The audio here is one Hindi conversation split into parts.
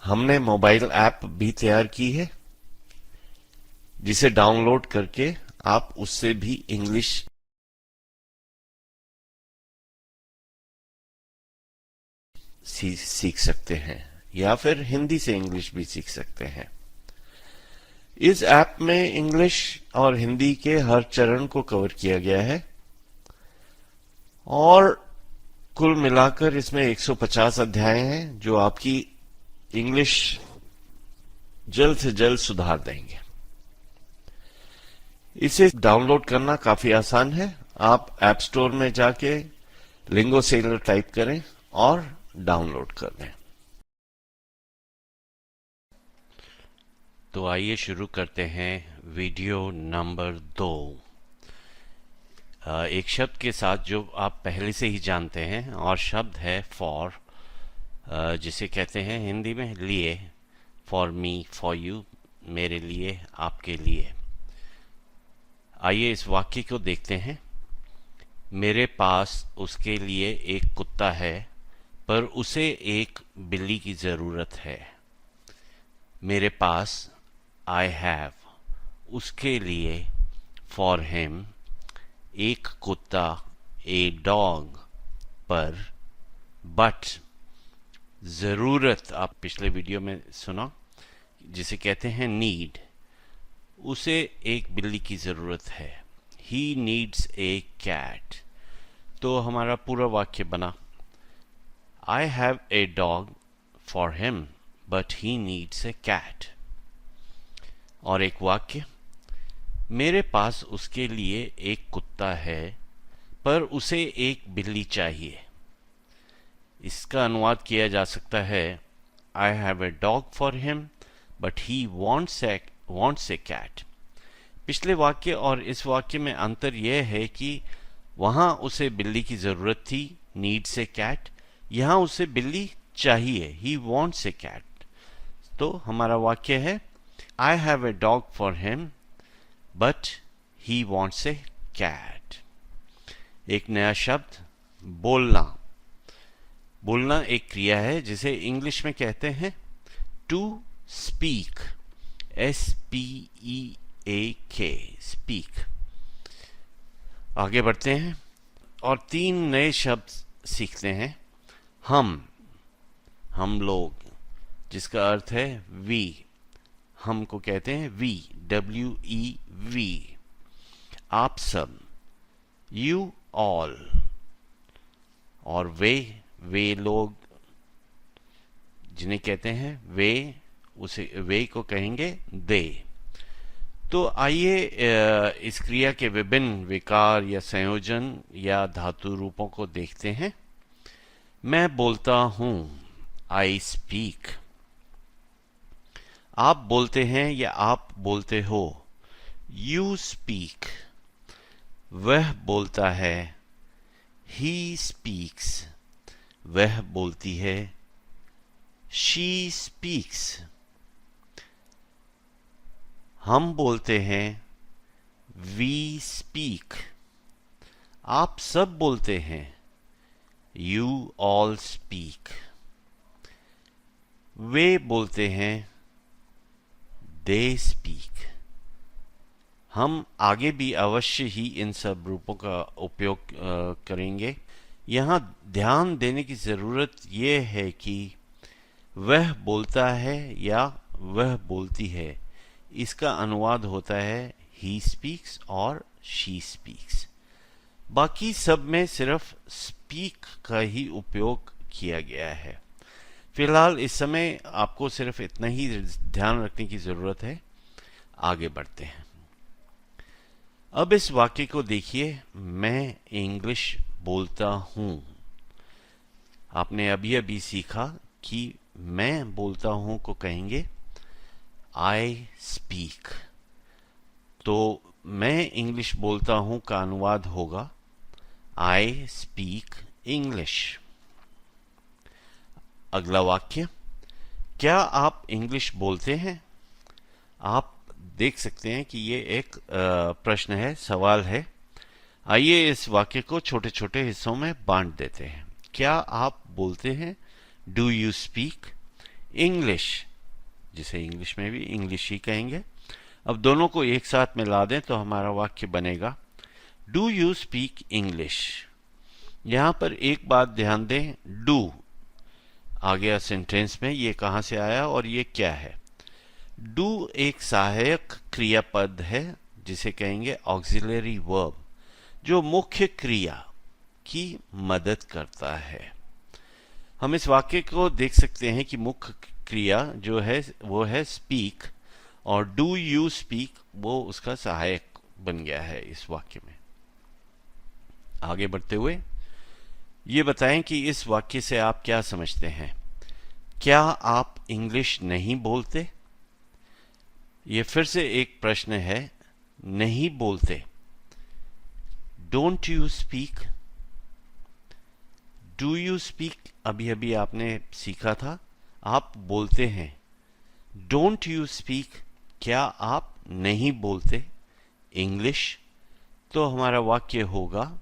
हमने मोबाइल ऐप भी तैयार की है जिसे डाउनलोड करके आप उससे भी इंग्लिश सीख सकते हैं या फिर हिंदी से इंग्लिश भी सीख सकते हैं। इस ऐप में इंग्लिश और हिंदी के हर चरण को कवर किया गया है और कुल मिलाकर इसमें 150 अध्याय हैं जो आपकी इंग्लिश जल्द से जल्द सुधार देंगे। इसे डाउनलोड करना काफी आसान है। आप ऐप स्टोर में जाके लिंगो सेलर टाइप करें और डाउनलोड कर लें। तो आइए शुरू करते हैं वीडियो नंबर 2। एक शब्द के साथ जो आप पहले से ही जानते हैं और शब्द है फॉर, जिसे कहते हैं हिंदी में लिए। फॉर मी, फॉर यू, मेरे लिए, आपके लिए। आइए इस वाक्य को देखते हैं। मेरे पास उसके लिए एक कुत्ता है पर उसे एक बिल्ली की जरूरत है। मेरे पास, आई हैव, उसके लिए, फॉर हिम, एक कुत्ता, ए डॉग, पर, बट, जरूरत, आप पिछले वीडियो में सुना, जिसे कहते हैं नीड, उसे एक बिल्ली की जरूरत है। He needs a cat. तो हमारा पूरा वाक्य बना, I have a dog for him but he needs a cat. और एक वाक्य, मेरे पास उसके लिए एक कुत्ता है पर उसे एक बिल्ली चाहिए। इसका अनुवाद किया जा सकता है, I have a dog for him but he wants a cat. पिछले वाक्य और इस वाक्य में अंतर यह है कि वहां उसे बिल्ली की जरूरत थी, नीड्स ए कैट, यहां उसे बिल्ली चाहिए, ही वॉन्ट्स ए कैट। तो हमारा वाक्य है, I have a dog for him but he wants a cat. एक नया शब्द, बोलना। बोलना एक क्रिया है जिसे इंग्लिश में कहते हैं टू स्पीक, SPEAK, स्पीक। आगे बढ़ते हैं और 3 नए शब्द सीखते हैं। हम लोग, जिसका अर्थ है वी, हम को कहते हैं वी, WEV। आप सब, यू ऑल। और वे लोग, जिन्हें कहते हैं वे, उसे वे को कहेंगे दे। तो आइए इस क्रिया के विभिन्न विकार या संयोजन या धातु रूपों को देखते हैं। मैं बोलता हूं, आई स्पीक। आप बोलते हैं या आप बोलते हो, यू स्पीक। वह बोलता है, ही स्पीक्स। वह बोलती है, शी स्पीक्स। हम बोलते हैं, वी स्पीक। आप सब बोलते हैं, यू ऑल स्पीक। वे बोलते हैं, दे स्पीक। हम आगे भी अवश्य ही इन सब रूपों का उपयोग करेंगे। यहाँ ध्यान देने की जरूरत यह है कि वह बोलता है या वह बोलती है, इसका अनुवाद होता है ही स्पीक्स और शी स्पीक्स। बाकी सब में सिर्फ स्पीक का ही उपयोग किया गया है। फिलहाल इस समय आपको सिर्फ इतना ही ध्यान रखने की जरूरत है। आगे बढ़ते हैं। अब इस वाक्य को देखिए, मैं इंग्लिश बोलता हूं। आपने अभी अभी सीखा कि मैं बोलता हूं को कहेंगे आई स्पीक। तो मैं इंग्लिश बोलता हूं का अनुवाद होगा आई स्पीक इंग्लिश। अगला वाक्य, क्या आप इंग्लिश बोलते हैं? आप देख सकते हैं कि ये एक प्रश्न है, सवाल है। आइए इस वाक्य को छोटे छोटे हिस्सों में बांट देते हैं। क्या आप बोलते हैं? डू यू स्पीक इंग्लिश, जिसे इंग्लिश में भी इंग्लिश ही कहेंगे। अब दोनों को एक साथ मिला दें तो हमारा वाक्य बनेगा डू यू स्पीक इंग्लिश। यहां पर एक बात ध्यान दें, डू आ गया सेंटेंस में, ये कहां से आया और ये क्या है? डू एक सहायक क्रियापद है जिसे कहेंगे ऑक्सिलरी वर्ब, जो मुख्य क्रिया की मदद करता है। हम इस वाक्य को देख सकते हैं कि मुख्य क्रिया जो है वो है स्पीक, और डू यू स्पीक वो उसका सहायक बन गया है इस वाक्य में। आगे बढ़ते हुए ये बताएं कि इस वाक्य से आप क्या समझते हैं। क्या आप इंग्लिश नहीं बोलते? ये फिर से एक प्रश्न है, नहीं बोलते। Don't you speak, do you speak अभी अभी आपने सीखा था, आप बोलते हैं। डोंट यू स्पीक, क्या आप नहीं बोलते इंग्लिश? तो हमारा वाक्य होगा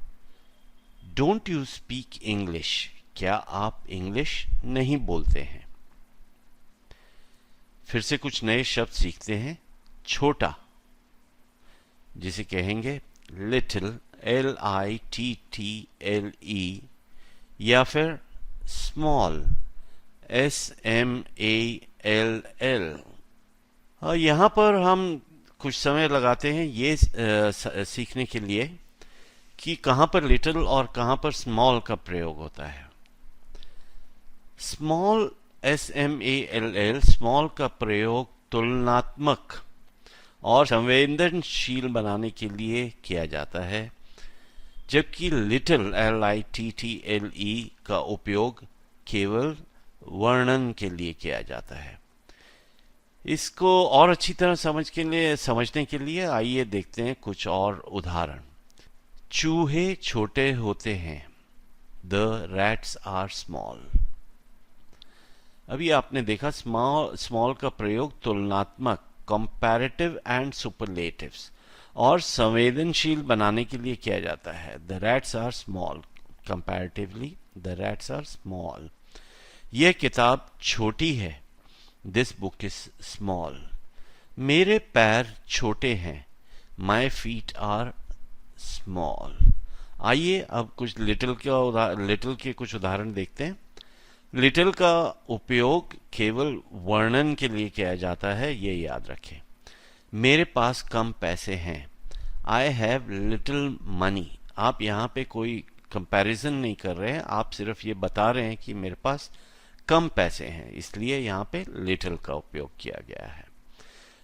डोंट यू स्पीक इंग्लिश, क्या आप इंग्लिश नहीं बोलते हैं। फिर से कुछ नए शब्द सीखते हैं। छोटा, जिसे कहेंगे लिटिल, LITTLE, या फिर स्मॉल, SMALL। और यहां पर हम कुछ समय लगाते हैं ये सीखने के लिए कि कहां पर लिटिल और कहां पर स्मॉल का प्रयोग होता है। स्मॉल, SMALL, स्मॉल का प्रयोग तुलनात्मक और संवेदनशील बनाने के लिए किया जाता है, जबकि लिटिल, LITTLE, का उपयोग केवल वर्णन के लिए किया जाता है। इसको और अच्छी तरह समझने के लिए आइए देखते हैं कुछ और उदाहरण। चूहे छोटे होते हैं, The rats are small। अभी आपने देखा स्मॉल का प्रयोग तुलनात्मक, कंपैरेटिव एंड सुपरलेटिव्स, और संवेदनशील बनाने के लिए किया जाता है। The rats are small, comparatively the rats are small। यह किताब छोटी है, This book is small। मेरे पैर छोटे हैं, My feet are small। आइए अब कुछ लिटिल के कुछ उदाहरण देखते हैं। लिटिल का उपयोग केवल वर्णन के लिए किया जाता है, ये याद रखें। मेरे पास कम पैसे हैं, आई हैव लिटिल मनी। आप यहाँ पे कोई कंपैरिजन नहीं कर रहे हैं, आप सिर्फ ये बता रहे हैं कि मेरे पास कम पैसे हैं, इसलिए यहाँ पे लिटिल का उपयोग किया गया है।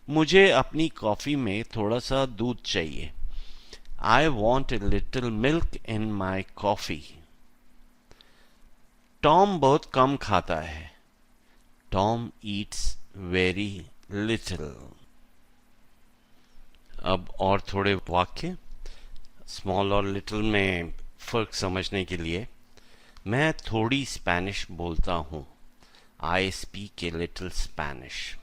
मुझे अपनी कॉफी में थोड़ा सा दूध चाहिए, I want a little milk in my coffee. Tom बहुत कम खाता है, टॉम ईट्स वेरी लिटिल। अब और थोड़े वाक्य स्मॉल और लिटिल में फर्क समझने के लिए। मैं थोड़ी स्पेनिश बोलता हूँ, I speak a little Spanish.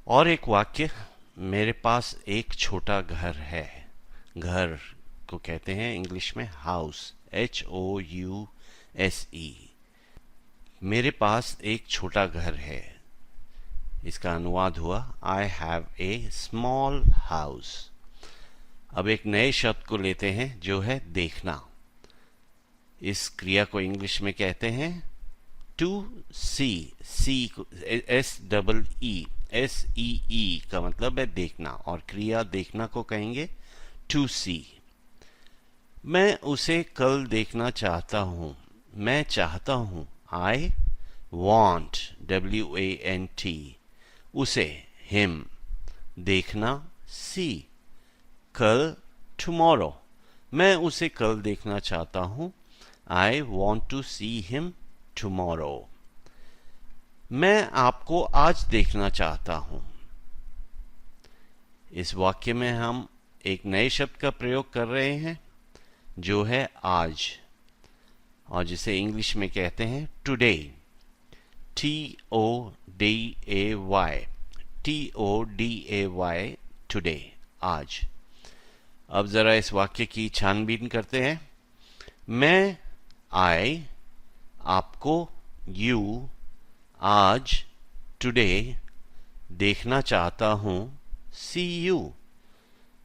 और एक वाक्य, मेरे पास एक छोटा घर है। घर को कहते हैं इंग्लिश में हाउस, HOUSE। मेरे पास एक छोटा घर है, इसका अनुवाद हुआ आई हैव ए स्मॉल हाउस। अब एक नए शब्द को लेते हैं जो है देखना। इस क्रिया को इंग्लिश में कहते हैं टू सी, SEE का मतलब है देखना, और क्रिया देखना को कहेंगे टू सी। मैं उसे कल देखना चाहता हूं, मैं चाहता हूं, आई वॉन्ट, WANT, उसे, हिम, देखना, सी, कल, टुमारो, मैं उसे कल देखना चाहता हूं, I want to see him tomorrow. मैं आपको आज देखना चाहता हूं। इस वाक्य में हम एक नए शब्द का प्रयोग कर रहे हैं जो है आज, और जिसे इंग्लिश में कहते हैं टुडे, TODAY, टुडे, आज। अब जरा इस वाक्य की छानबीन करते हैं। मैं, आई, आपको, यू, आज, टुडे, देखना चाहता हूँ, सी यू,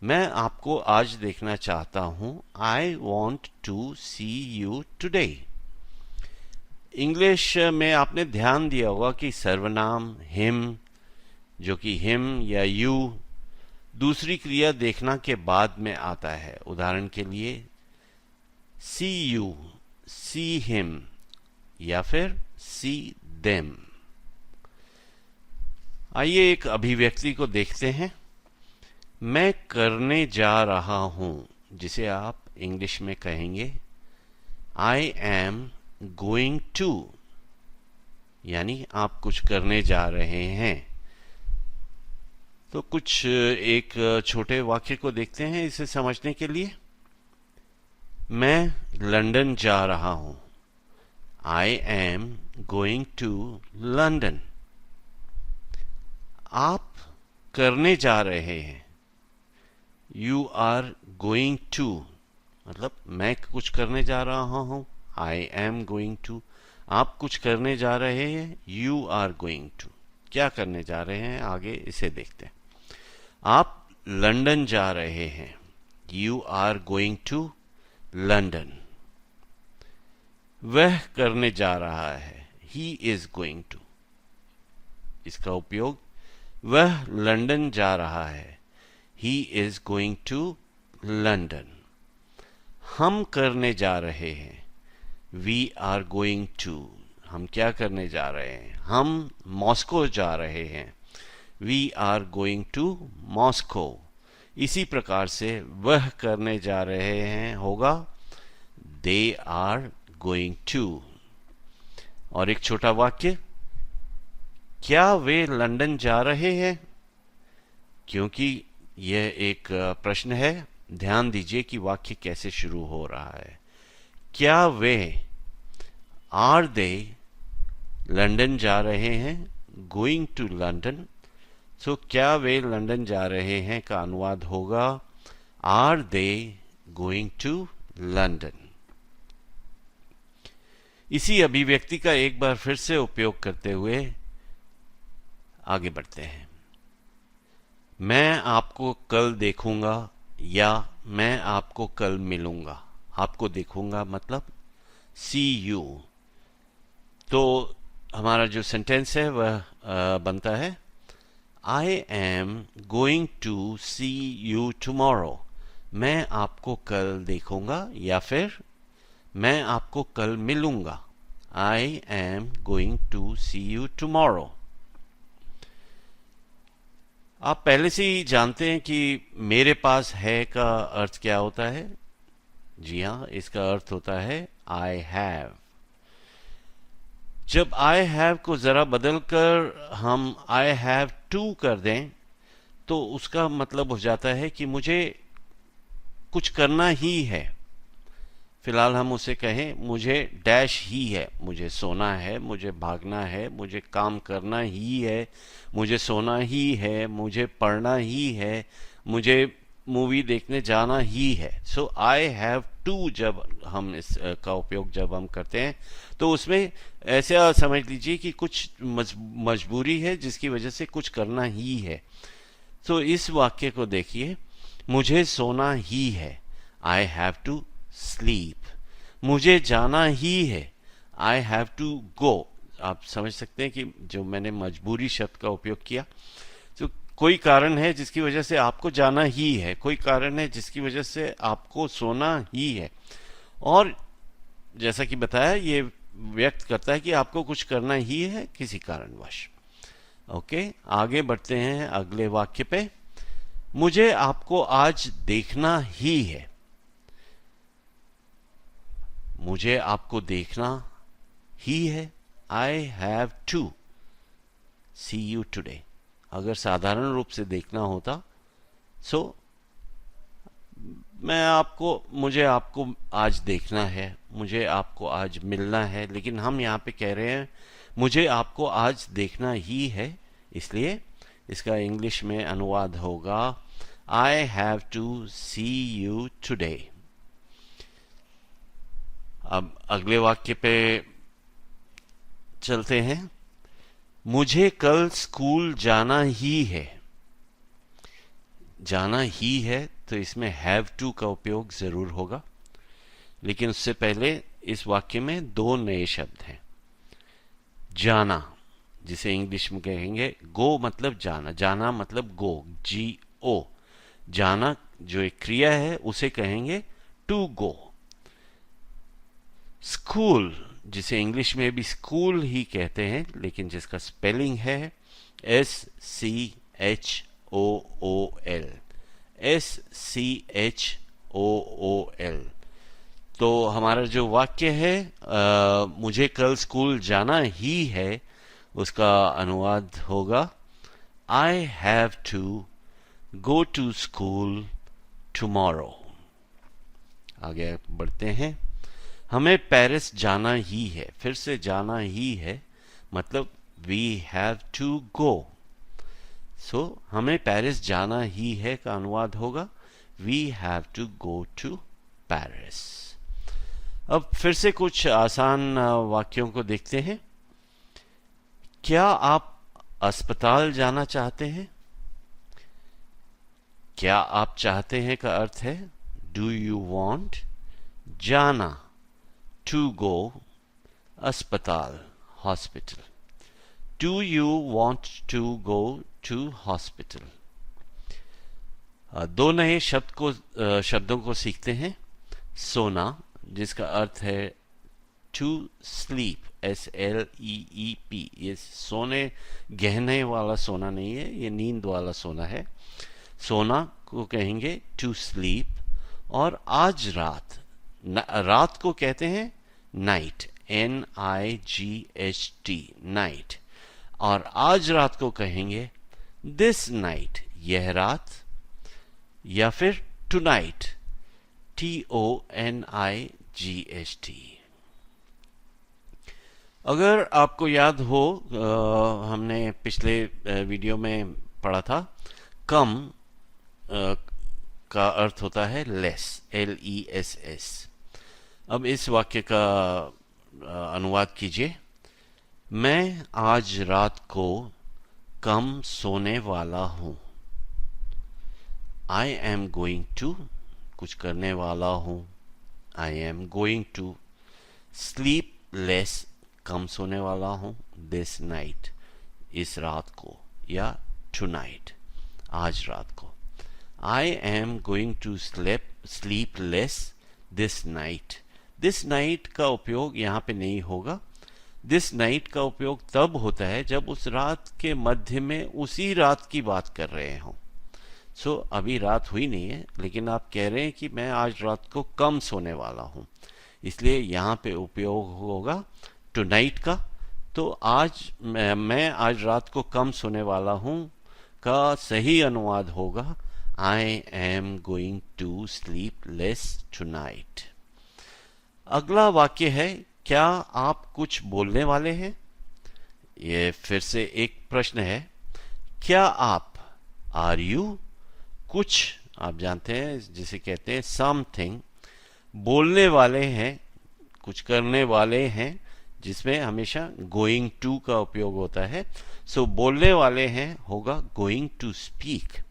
मैं आपको आज देखना चाहता हूँ, I want to see you today. English में आपने ध्यान दिया होगा कि सर्वनाम हिम, जो कि हिम या यू, दूसरी क्रिया देखना के बाद में आता है। उदाहरण के लिए सी यू, सी हिम या फिर सी देम। आइए एक अभिव्यक्ति को देखते हैं। मैं करने जा रहा हूं, जिसे आप इंग्लिश में कहेंगे आई एम गोइंग टू, यानी आप कुछ करने जा रहे हैं। तो कुछ एक छोटे वाक्य को देखते हैं इसे समझने के लिए। मैं लंदन जा रहा हूं, I am going to London. आप करने जा रहे हैं, यू आर गोइंग टू, मतलब मैं कुछ करने जा रहा हूं, आई एम गोइंग टू। आप कुछ करने जा रहे हैं, यू आर गोइंग टू। क्या करने जा रहे हैं, आगे इसे देखते हैं। आप लंदन जा रहे हैं, you are going to London. वह करने जा रहा है, ही इज गोइंग टू। इसका उपयोग, वह लंदन जा रहा है, he is going to London. हम करने जा रहे हैं, वी आर गोइंग टू। हम क्या करने जा रहे हैं, हम मॉस्को जा रहे हैं, we are going to Moscow. इसी प्रकार से वह करने जा रहे हैं होगा दे आर गोइंग टू। और एक छोटा वाक्य, क्या वे लंदन जा रहे हैं? क्योंकि यह एक प्रश्न है, ध्यान दीजिए कि वाक्य कैसे शुरू हो रहा है। क्या वे, आर दे, लंदन जा रहे हैं, गोइंग टू लंदन। सो क्या वे लंदन जा रहे हैं का अनुवाद होगा are they going to London. इसी अभिव्यक्ति का एक बार फिर से उपयोग करते हुए आगे बढ़ते हैं। मैं आपको कल देखूंगा या मैं आपको कल मिलूंगा। आपको देखूंगा मतलब सी यू। तो हमारा जो सेंटेंस है वह बनता है I am going to see you tomorrow. मैं आपको कल देखूंगा या फिर मैं आपको कल मिलूंगा। I am going to see you tomorrow. आप पहले से ही जानते हैं कि मेरे पास है का अर्थ क्या होता है। जी हाँ, इसका अर्थ होता है आई हैव। जब आई हैव को जरा बदलकर हम आई हैव टू कर दें तो उसका मतलब हो जाता है कि मुझे कुछ करना ही है। फिलहाल हम उसे कहें मुझे डैश ही है, मुझे सोना है, मुझे भागना है, मुझे काम करना ही है, मुझे सोना ही है, मुझे पढ़ना ही है, मुझे मूवी देखने जाना ही है। सो आई हैव टू जब हम इस का उपयोग जब हम करते हैं तो उसमें ऐसा समझ लीजिए कि कुछ मजबूरी है जिसकी वजह से कुछ करना ही है। तो इस वाक्य को देखिए, मुझे सोना ही है, आई हैव टू स्लीप। मुझे जाना ही है, आई हैव टू गो। आप समझ सकते हैं कि जो मैंने मजबूरी शब्द का उपयोग किया, तो कोई कारण है जिसकी वजह से आपको जाना ही है, कोई कारण है जिसकी वजह से आपको सोना ही है। और जैसा कि बताया, ये व्यक्त करता है कि आपको कुछ करना ही है किसी कारणवश। ओके, आगे बढ़ते हैं अगले वाक्य पे। मुझे आपको आज देखना ही है। मुझे आपको देखना ही है, I have to see you today. अगर साधारण रूप से देखना होता सो मुझे आपको आज देखना है, मुझे आपको आज मिलना है, लेकिन हम यहाँ पे कह रहे हैं मुझे आपको आज देखना ही है, इसलिए इसका इंग्लिश में अनुवाद होगा I have to see you today. अब अगले वाक्य पे चलते हैं। मुझे कल स्कूल जाना ही है। जाना ही है तो इसमें हैव टू का उपयोग जरूर होगा, लेकिन उससे पहले इस वाक्य में दो नए शब्द हैं। जाना, जिसे इंग्लिश में कहेंगे गो, मतलब जाना। जाना मतलब गो, जी ओ। जाना जो एक क्रिया है उसे कहेंगे टू गो। स्कूल, जिसे इंग्लिश में भी स्कूल ही कहते हैं, लेकिन जिसका स्पेलिंग है SCHOOL, SCHOOL। तो हमारा जो वाक्य है मुझे कल स्कूल जाना ही है, उसका अनुवाद होगा I have to go to school tomorrow. आगे बढ़ते हैं। हमें पेरिस जाना ही है। फिर से जाना ही है मतलब we have to go. So हमें पेरिस जाना ही है का अनुवाद होगा we have to go to Paris. अब फिर से कुछ आसान वाक्यों को देखते हैं। क्या आप अस्पताल जाना चाहते हैं? क्या आप चाहते हैं का अर्थ है डू यू वांट। जाना टू गो, अस्पताल hospital. Do you want to go to hospital. दो नए शब्दों को सीखते हैं। सोना, जिसका अर्थ है टू स्लीप, SLEEP। ये सोने, गहने वाला सोना नहीं है, ये नींद वाला सोना है। सोना को कहेंगे टू स्लीप। और आज रात, रात को कहते हैं नाइट, NIGHT, नाइट। और आज रात को कहेंगे दिस नाइट, यह रात। या फिर टुनाइट, TONIGHT। अगर आपको याद हो, हमने पिछले वीडियो में पढ़ा था कम का अर्थ होता है लेस, LESS। अब इस वाक्य का अनुवाद कीजिए। मैं आज रात को कम सोने वाला हूं। आई एम गोइंग टू, कुछ करने वाला हूं। I am going to sleep less, कम सोने वाला हूं। दिस नाइट, इस रात को, या टू नाइट, आज रात को। I am going to sleep less this night. This night का उपयोग यहाँ पे नहीं होगा। दिस नाइट का उपयोग तब होता है जब उस रात के मध्य में उसी रात की बात कर रहे हों। सो अभी रात हुई नहीं है, लेकिन आप कह रहे हैं कि मैं आज रात को कम सोने वाला हूं, इसलिए यहाँ पे उपयोग होगा टू नाइट का। तो आज मैं आज रात को कम सोने वाला हूं का सही अनुवाद होगा I am going to sleep less tonight. अगला वाक्य है क्या आप कुछ बोलने वाले हैं? ये फिर से एक प्रश्न है। क्या आप, आर यू, कुछ, आप जानते हैं जिसे कहते हैं समथिंग, बोलने वाले हैं, कुछ करने वाले हैं, जिसमें हमेशा गोइंग टू का उपयोग होता है। सो बोलने वाले हैं होगा गोइंग टू स्पीक।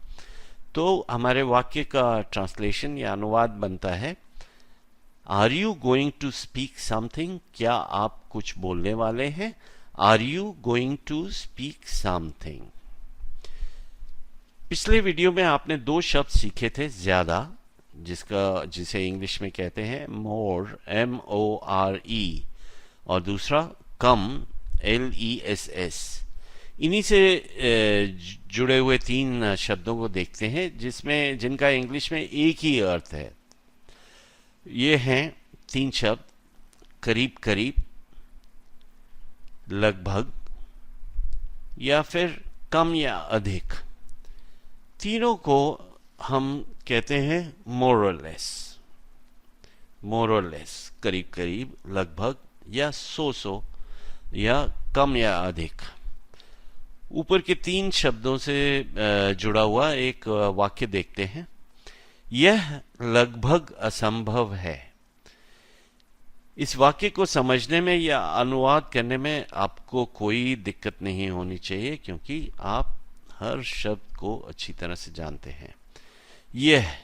तो हमारे वाक्य का ट्रांसलेशन या अनुवाद बनता है are you going to speak something? क्या आप कुछ बोलने वाले हैं? Are you going to speak something? पिछले वीडियो में आपने दो शब्द सीखे थे ज्यादा, जिसे इंग्लिश में कहते हैं मोर, MORE, और दूसरा कम, LESS। इन्हीं से जुड़े हुए तीन शब्दों को देखते हैं जिनका इंग्लिश में एक ही अर्थ है। ये हैं तीन शब्द, करीब करीब, लगभग, या फिर कम या अधिक। तीनों को हम कहते हैं मोर और लेस। मोर और लेस, करीब करीब, लगभग, या सो या कम या अधिक। ऊपर के तीन शब्दों से जुड़ा हुआ एक वाक्य देखते हैं। यह लगभग असंभव है। इस वाक्य को समझने में या अनुवाद करने में आपको कोई दिक्कत नहीं होनी चाहिए, क्योंकि आप हर शब्द को अच्छी तरह से जानते हैं। यह,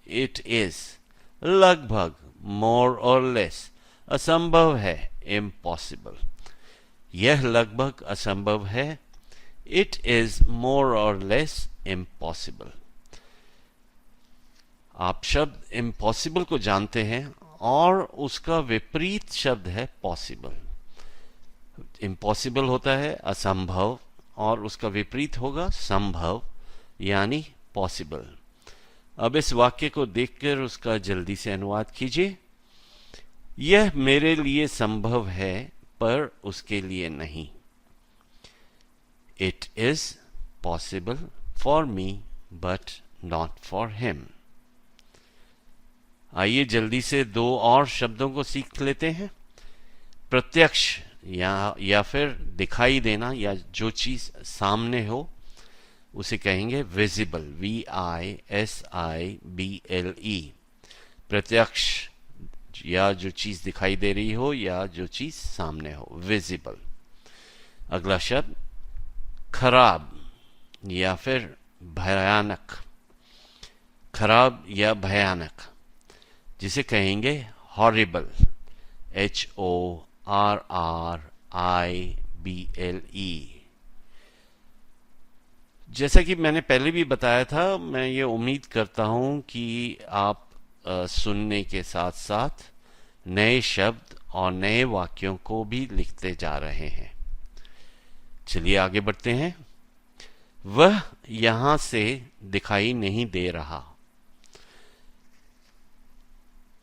इट इज, लगभग, मोर और लेस, असंभव है, इम्पॉसिबल। यह लगभग असंभव है, इट इज मोर और लेस इम्पॉसिबल। आप शब्द इम्पॉसिबल को जानते हैं और उसका विपरीत शब्द है पॉसिबल। इम्पॉसिबल होता है असंभव और उसका विपरीत होगा संभव, यानी पॉसिबल। अब इस वाक्य को देखकर उसका जल्दी से अनुवाद कीजिए। यह मेरे लिए संभव है पर उसके लिए नहीं। It is possible for me but not for him. आइए जल्दी से 2 और शब्दों को सीख लेते हैं। प्रत्यक्ष या फिर दिखाई देना, या जो चीज सामने हो उसे कहेंगे विजिबल, VISIBLE। प्रत्यक्ष, या जो चीज दिखाई दे रही हो या जो चीज सामने हो, विजिबल। अगला शब्द खराब या फिर भयानक। खराब या भयानक, जिसे कहेंगे हॉरिबल, HORRIBLE। जैसा कि मैंने पहले भी बताया था, मैं ये उम्मीद करता हूं कि आप सुनने के साथ साथ नए शब्द और नए वाक्यों को भी लिखते जा रहे हैं। चलिए आगे बढ़ते हैं। वह यहां से दिखाई नहीं दे रहा।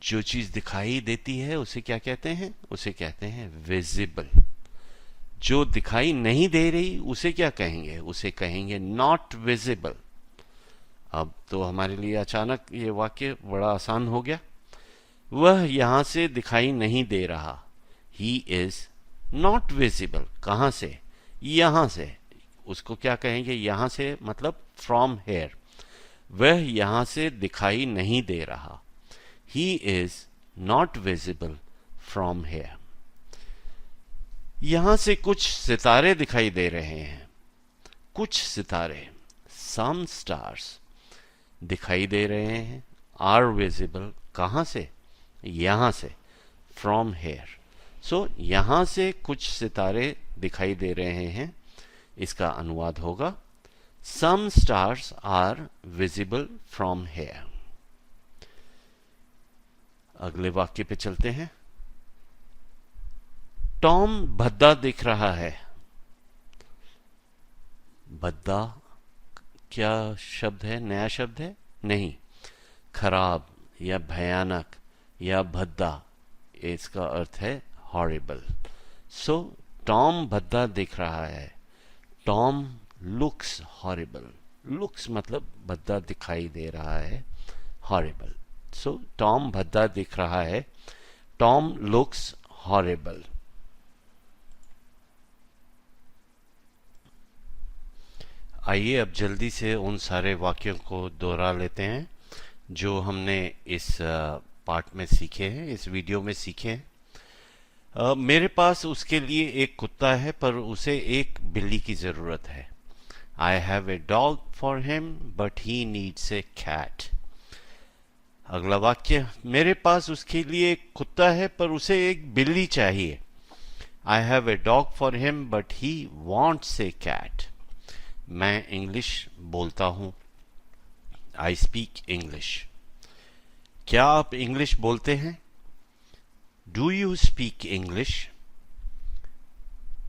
जो चीज दिखाई देती है उसे क्या कहते हैं? उसे कहते हैं विजिबल। जो दिखाई नहीं दे रही उसे क्या कहेंगे? उसे कहेंगे नॉट विजिबल। अब तो हमारे लिए अचानक ये वाक्य बड़ा आसान हो गया। वह यहां से दिखाई नहीं दे रहा। He is not visible. कहां से? यहां से। उसको क्या कहेंगे? यहां से मतलब फ्रॉम हेयर। वह यहां से दिखाई नहीं दे रहा। He is not visible from here. यहां से कुछ सितारे दिखाई दे रहे हैं। कुछ सितारे, सम स्टार्स, दिखाई दे रहे हैं। Are visible. कहां से? यहां से, फ्रॉम हेयर। सो यहां से कुछ सितारे दिखाई दे रहे हैं। इसका अनुवाद होगा some stars are visible from here. अगले वाक्य पे चलते हैं। टॉम भद्दा दिख रहा है। भद्दा क्या शब्द है? नया शब्द है? नहीं। खराब या भयानक या भद्दा, इसका अर्थ है हॉरिबल। सो टॉम भद्दा दिख रहा है। Tom looks horrible. लुक्स मतलब भद्दा दिखाई दे रहा है, हॉरिबल। सो टॉम भद्दा दिख रहा है। Tom looks horrible. आइए अब जल्दी से उन सारे वाक्यों को दोहरा लेते हैं जो हमने इस पार्ट में सीखे हैं, इस वीडियो में सीखे हैं। मेरे पास उसके लिए एक कुत्ता है पर उसे एक बिल्ली की जरूरत है। I have a dog for him but he needs a cat. अगला वाक्य, मेरे पास उसके लिए एक कुत्ता है पर उसे एक बिल्ली चाहिए। I have a dog for him but he wants a cat. मैं इंग्लिश बोलता हूं। I speak English. क्या आप इंग्लिश बोलते हैं? Do you speak English?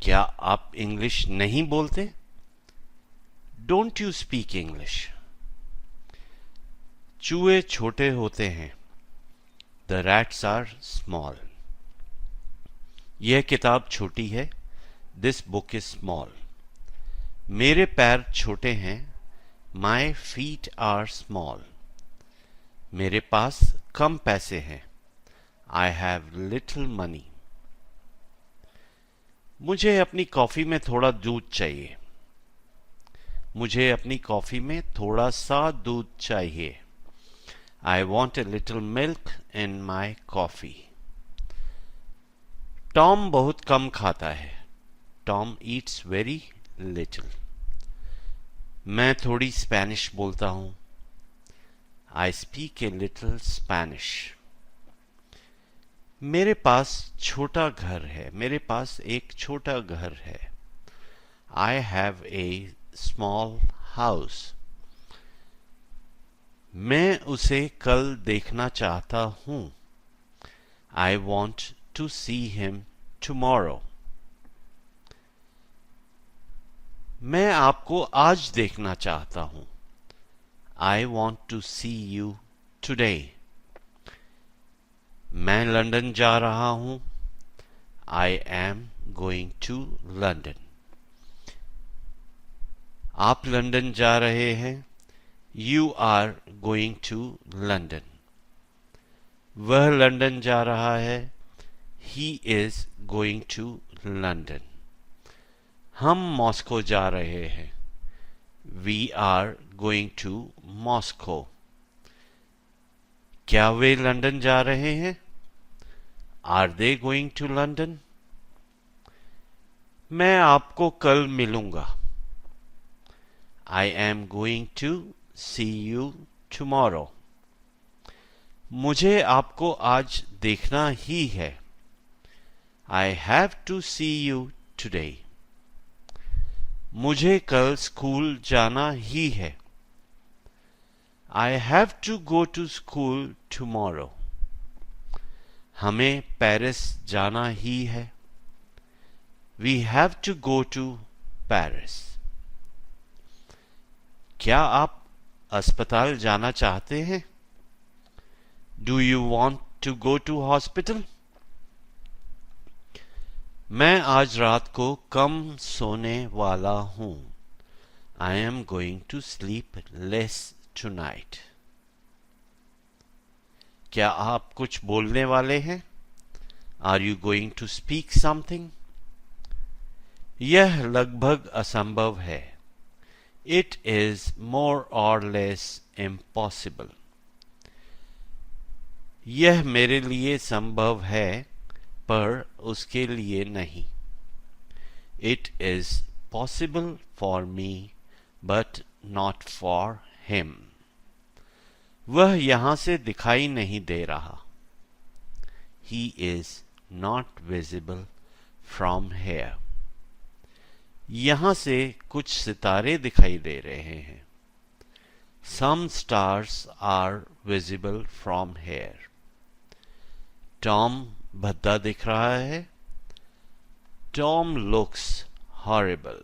क्या आप इंग्लिश नहीं बोलते? Don't you speak English? चूहे छोटे होते हैं। The rats are small. यह किताब छोटी है। This book is small. मेरे पैर छोटे हैं। My feet are small. मेरे पास कम पैसे हैं। I have little money. मुझे अपनी कॉफी में थोड़ा दूध चाहिए। मुझे अपनी कॉफी में थोड़ा सा दूध चाहिए। I want a little milk in my coffee. Tom बहुत कम खाता है। Tom Yeats very little. मैं थोड़ी स्पेनिश बोलता हूँ। I speak a little Spanish. मेरे पास छोटा घर है। मेरे पास एक छोटा घर है। I have a small house. मैं उसे कल देखना चाहता हूँ। I want to see him tomorrow. मैं आपको आज देखना चाहता हूँ। I want to see you today. मैं लंदन जा रहा हूँ। I am going to London. आप लंदन जा रहे हैं। You are going to London. वह लंदन जा रहा है। He is going to London. हम मॉस्को जा रहे हैं। We are going to Moscow. क्या वे लंदन जा रहे हैं? Are they going to London? मैं आपको कल मिलूंगा। I am going to see you tomorrow. मुझे आपको आज देखना ही है। I have to see you today. मुझे कल स्कूल जाना ही है। I have to go to school tomorrow. हमें पेरिस जाना ही है। We have to go to Paris. क्या आप अस्पताल जाना चाहते हैं? Do you want to go to hospital? मैं आज रात को कम सोने वाला हूं। I am going to sleep less tonight. क्या आप कुछ बोलने वाले हैं? Are you going to speak something? यह लगभग असंभव है। इट इज मोर और लेस इम्पॉसिबल। यह मेरे लिए संभव है पर उसके लिए नहीं। It is possible for me but not for him. वह यहां से दिखाई नहीं दे रहा। He is not visible from here. यहां से कुछ सितारे दिखाई दे रहे हैं। Some stars are visible from here. Tom भद्दा दिख रहा है। Tom looks horrible.